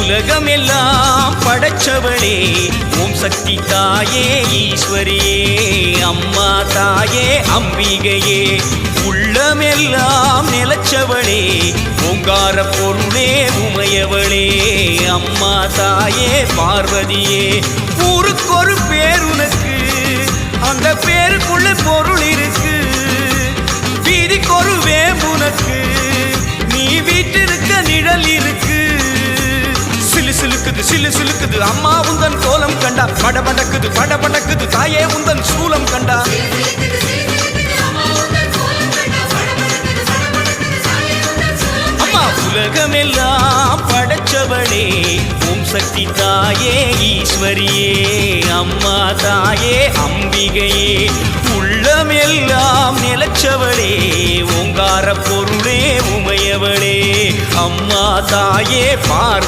உலகமெல்லாம் படைச்சவளே ஓம் சக்தி தாயே ஈஸ்வரியே அம்மா தாயே அம்பிகையே உள்ளமெல்லாம் நிலச்சவளே ஓங்கார பொருளே உமையவளே அம்மா தாயே பார்வதியே ஊருக்கொரு பேர் உனக்கு அந்த பேருக்குள்ள பொருள் இருக்கு வீதிக்கொரு வேம்புனக்கு நீ வீட்டிருக்க நிழல் இருக்கு சிலு சிலுக்குது சிலு சிலுக்குது அம்மா உந்தன் கோலம் கண்டா படபடக்குது படபடக்குது தாயே உந்தன் சூலம் கண்டா அம்மா உலகமெல்லாம் படைச்சவளே ஓம் சக்தி தாயே ஈஸ்வரியே அம்மா தாயே அம்பிகையே உள்ளமெல்லாம் நிலச்சவளே ஓங்கார பொருளே உமையவளே அம்மா தாயே பார்வ